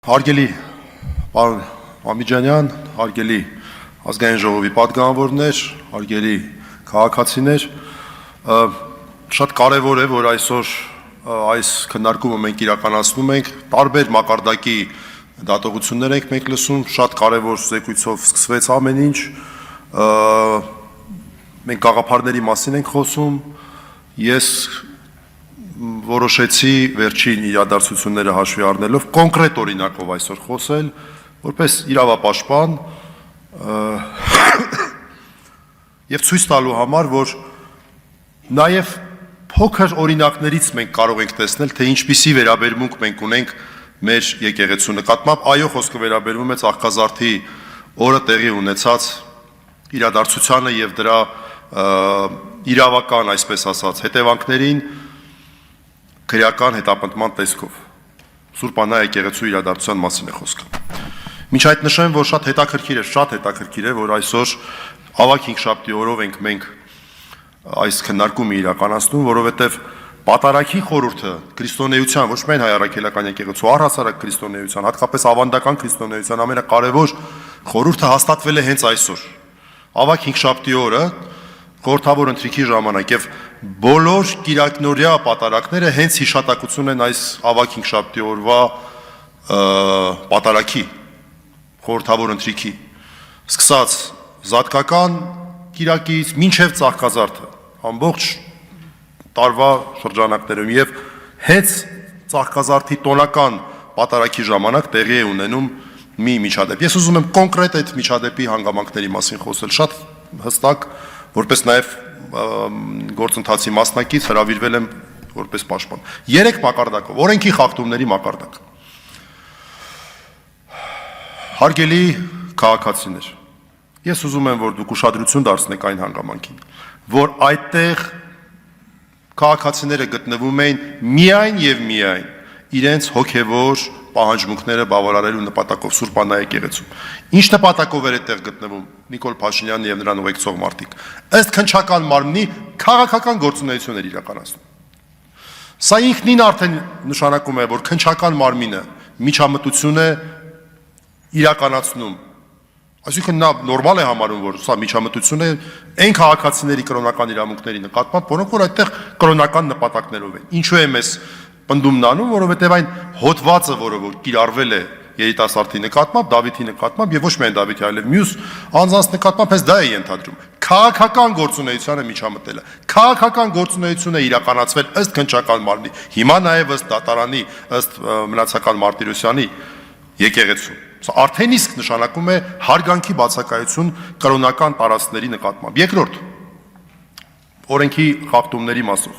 Հարգելի պարոն Ամիջանյան, հարգելի ազգային ժողովի պատգամավորներ, հարգելի քաղաքացիներ, շատ կարևոր է, որ այսօր այս քննարկումը մենք իրականացնում ենք, տարբեր մակարդակի դատողություններ ենք մենք լսում, շատ կարևոր զեկույցով սկսվեց ամեն ինչ, մենք գաղափարների մասին ենք խոսում, ես որոշեցի վերջին իրադարձությունները հաշվի առնելով կոնկրետ օրինակով այսօր խոսել, որպես իրավապաշտպան եւ ցույց տալու համար, որ նաեւ փոքր օրինակներից մենք կարող ենք տեսնել, թե ինչպիսի վերաբերմունք մենք ունենք մեր եկեղեցու նկատմամբ, այո, խոսքը վերաբերվում է Ծաղկազարդի օրը տեղի ունեցած իրադարձությանը եւ դրա իրավական, այսպես ասած, հետևանքներին քրեական հետապնդման տեսքով։ Սուրբ Աննա եկեղեցու իրադարձության մասին է խոսքը։ Մինչ այդ նշեմ, որ շատ հետաքրքիր է, որ այսօր ավագ հինգշաբթի օրով ենք մենք այս քննարկումը իրականացնում, որովհետև Պատարագի խորհուրդը քրիստոնեության, ոչ միայն հայ առաքելական եկեղեցու, առհասարակ քրիստոնեության, հատկապես ավանդական քրիստոնեության ամենակարևոր խորհուրդը հաստատվել է հենց այսօր։ Ավագ հինգշաբթի օրը խորհրդավոր ընթրիքի ժամանակ եւ բոլոր կիրակնօրյա պատարագները հենց հիշատակություն են այս ավագ հինգշաբթի օրվա պատարագի խորհրդավոր ընթրիքի, սկսած զատկական կիրակից մինչև Ծաղկազարդը, ամբողջ տարվա շրջանակներում եւ հենց Ծաղկազարդի տոնական պատարագի ժամանակ տեղի է ունենում մի միջադեպ։ Ես ուզում եմ կոնկրետ այդ միջադեպի հանգամանքների մասին խոսել, շատ հստակ, որպես նաև գործընթացի մասնակից հրավիրվել եմ որպես պաշտպան։ 3 մակարդակով, օրենքի խախտումների մակարդակ։ Հարգելի քաղաքացիներ, ես ուզում եմ, որ դուք ուշադրություն դարձնեք այն հանգամանքին, որ այդտեղ քաղաքացիները գտնվում էին միայն եւ միայն իրենց հոգեվոր պահանջմունքները բավարարելու նպատակով Սուրբ Աննա եկեղեցում։ Ինչ նպատակով էր այդտեղ գտնվում Նիկոլ Փաշինյանն եւ նրան ուղեկցող մարդիկ։ Ըստ քննչական մարմնի քաղաքական գործունեություններ իրականացնում։ Սա ինքնին արդեն նշանակում է, որ քննչական մարմինը միջամտություն է իրականացնում։ Այսինքն նա նորմալ է համարում, որ սա միջամտություն է այն քաղաքացիների կրոնական իրավունքների նկատմամբ, որոնք որ այդտեղ կրոնական նպատակներով են։ Ինչու է մեզ պնդումն անում, որովհետև այն հոդվածը, որը որ կիրառվել է երիտասարդի նկատմամբ, Դավիթի նկատմամբ եւ ոչ միայն Դավիթի, այլև մյուս անձանց նկատմամբ հենց դա է ենթադրում։ Քաղաքական գործունեությանը միջամտելը։ Քաղաքական գործունեությունը իրականացվել ըստ քննչական մարմնի։ Հիմա նաեւ ըստ դատարանի, ըստ մնացական Մարտիրոսյանի եկեղեցու։ Սա արդեն իսկ նշանակում է հարգանքի բացակայություն կրոնական տարածքների նկատմամբ։ Երկրորդ, օրենքի խախտումների մասով։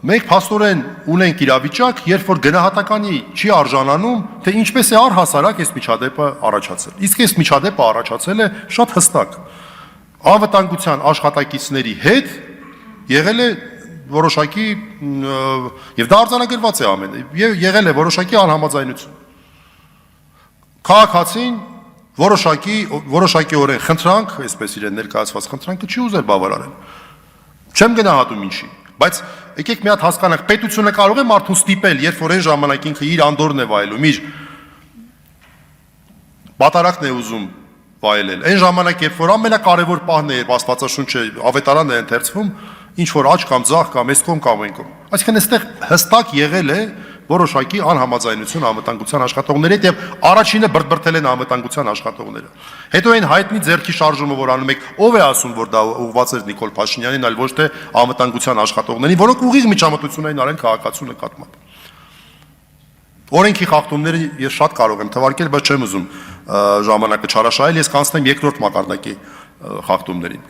Մենք փաստորեն ունենք իրավիճակ, երբ որ գնահատականի չի արժանանում, թե ինչպես է առհասարակ այս միջադեպը առաջացել։ Իսկ այս միջադեպը առաջացել է շատ հստակ։ Անվտանգության աշխատակիցների հետ եղել է որոշակի եւ դա արձանագրված է ամենը, եղել է որոշակի անհամաձայնություն։ Քաղաքացին որոշակիորեն խնդրանք, այսպես իրեն ներկայացված խնդրանքը չի ուզել բավարարել։ Չեմ գնահատում ինչի, բայց եկեք մի հատ հասկանանք, պետությունը կարող է մարդուն ստիպել, երբ որ այն ժամանակ ինքը իր անդորն է վայելում, իր պատարագն է ուզում վայելել։ Այն ժամանակ, երբ որ ամենակարևոր պահն է, երբ Աստվածաշունչը ավետարանն է ընթերցվում, ինչ որ աճ կամ ձախ կամ այս կողմ կամ այն կողմ։ Այսինքն այստեղ հստակ եղել է որոշակի անհամաձայնություն անվտանգության աշխատողների հետ եւ առաջինը բրդբրդել են անվտանգության աշխատողները։ Հետո այն հայտնի ձեռքի շարժումը, որ անում եք, ով է ասում, որ դա ուղղված էր Նիկոլ Փաշինյանին, այլ ոչ թե անվտանգության աշխատողներին, որոնք ուղիղ միջամտություն էին արել քաղաքացու նկատմամբ։ Օրենքի խախտումները ես շատ կարող եմ թվարկել, բայց չեմ ուզում ժամանակը չարաշահել, ես կանցնեմ երկրորդ մակարդակի խախտումներին։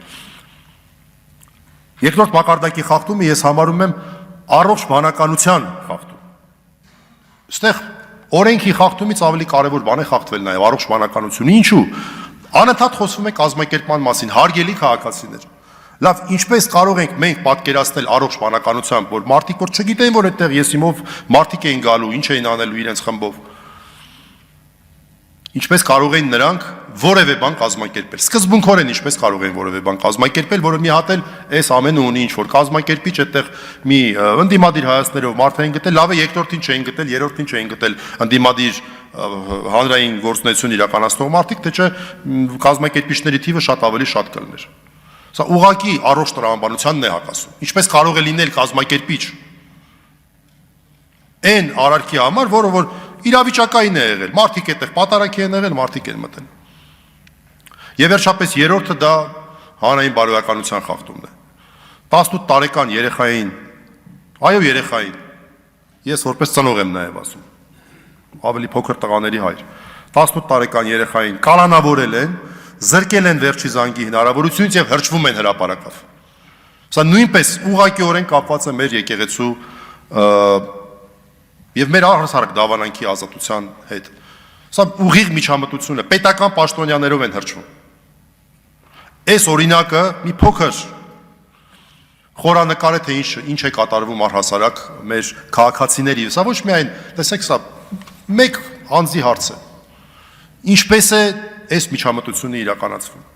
Երկրորդ մակարդակի խախտումը ես համարում եմ առողջ բանականության խախտում։ Այստեղ օրենքի խախտումից ավելի կարևոր բան է խախտվել նաև առողջ բանականությունը։ Ինչու՞։ Անընդհատ խոսվում է կազմակերպման մասին, հարգելի քաղաքացիներ։ Լավ, ինչպես կարող ենք մենք պատկերացնել առողջ բանականությամբ, որ մարդիկ որ չգիտեն, որ այդտեղ եսիմով մարդիկ էին գալու, ինչ էին անելու իրենց խմբով։ Ինչպես կարող են նրանք որևէ բան կազմակերպել։ Սկզբունքորեն ինչպես կարող են որևէ բան կազմակերպել, որը մի հատ էլ այս ամենը ունի ինչ որ կազմակերպիչ այդտեղ մի ընդդիմադիր հայացքներով մարդ էին գտել, լավ է երկրորդին չէին գտել, երրորդին չէին գտել ընդդիմադիր հանրային գործունեություն իրականացնող մարդիկ, թե չէ կազմակերպիչների թիվը շատ ավելի շատ կլներ։ Սա ուղղակի առողջ տրամաբանությանն է հակասում։ Ինչպես կարող է լինել կազմակերպիչ այն արարքի համար, որը որ իրավիճակային է եղել, մարդիկ այդտեղ պատարագի են եղել, մարդիկ են մտել։ Եվ վերջապես երրորդը դա հանրային բարոյականության խախտումն է։ 18 տարեկան երեխային, այո երեխային, ես որպես ծնող եմ նաև ասում, ավելի փոքր տղաների հայր, 18 տարեկան երեխային կալանավորել են, զրկել են վերջի զանգի հնարավորությունից եւ հրճվում են հրապարակավ։ Սա նույնպես ուղղակիորեն կապված է մեր եկեղեցու եւ մեր առհասարակ դավանանքի ազատության հետ։ Սա ուղիղ միջամտություն է, պետական պաշտոնյաներով են հրճվում։ Այս օրինակը մի փոքր խորանկար է, թե ինչ է կատարվում առհասարակ մեր քաղաքացիների։ Սա ոչ միայն, տեսեք, սա մեկ անձի հարց է։ Ինչպես է այս միջամտությունը իրականացվում։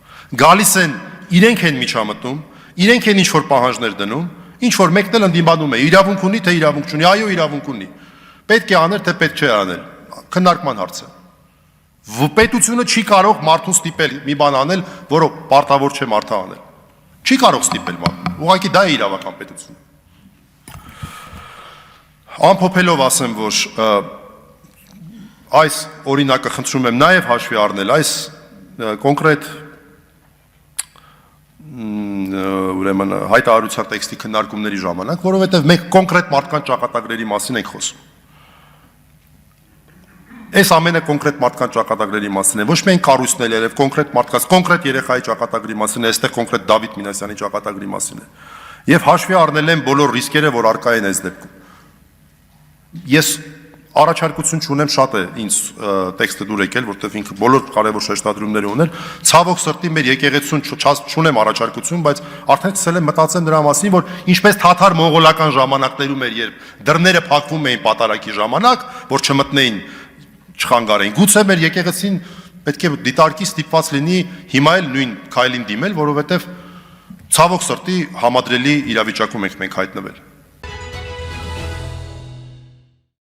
Գալիս են, իրենք են միջամտում, իրենք են ինչ-որ պահանջներ դնում, ինչ-որ մեկն էլ ընդդիմանում է, իրավունք ունի, թե իրավունք չունի, այո իրավունք ունի։ Պետք է անել, թե պետք չէ անել, քննարկման հարց է։ Պետությունը չի կարող մարդուն ստիպել մի բան անել, որը պարտավոր չէ մարդը անել։ Չի կարող ստիպել մարդուն, ուղղակի դա է իրավական պետությունը։ Ամփոփելով ասեմ, որ այս օրինակը խնդրում եմ նաև հաշվի առնել, այս կոնկրետ ուրեմն հայտարարության տեքստի քննարկումների ժամանակ, որովհետև մենք կոնկրետ մարդկանց ճակատագրերի մասին ենք խոսում։ Այս ամենը կոնկրետ մարդկանց ճակատագրերի մասին է, ոչ միայն կառույցներ եւ կոնկրետ մարդկանց, կոնկրետ երեխայի ճակատագրի մասին է, այստեղ կոնկրետ Դավիթ Մինասյանի ճակատագրի մասին է։ Եվ հաշվի առնել են բոլոր ռիսկերը, որ առկա են այս դեպքում։ Ես առաջարկություն չունեմ, շատ է ինձ տեքստը դուր եկել, որտեղ ինքը բոլոր կարևոր շեշտադրումներ ուներ։ Ցավոք սրտի մեր եկեղեցուն չունեմ առաջարկություն, բայց արդեն սկսել եմ մտածել նրա մասին, որ ինչպես թաթար մոնղոլական ժամանակներում էր, երբ դռները փակվում էին պատարագի ժամանակ, որ չմտնեին, չխանգարեին։ Գուցե մեր եկեղեցին պետք է դիտարկի ստիպված լինի հիմա էլ նույն քայլին դիմել, որովհետև ցավոք սրտի համադրելի իրավիճակում ենք մենք հայտնվել։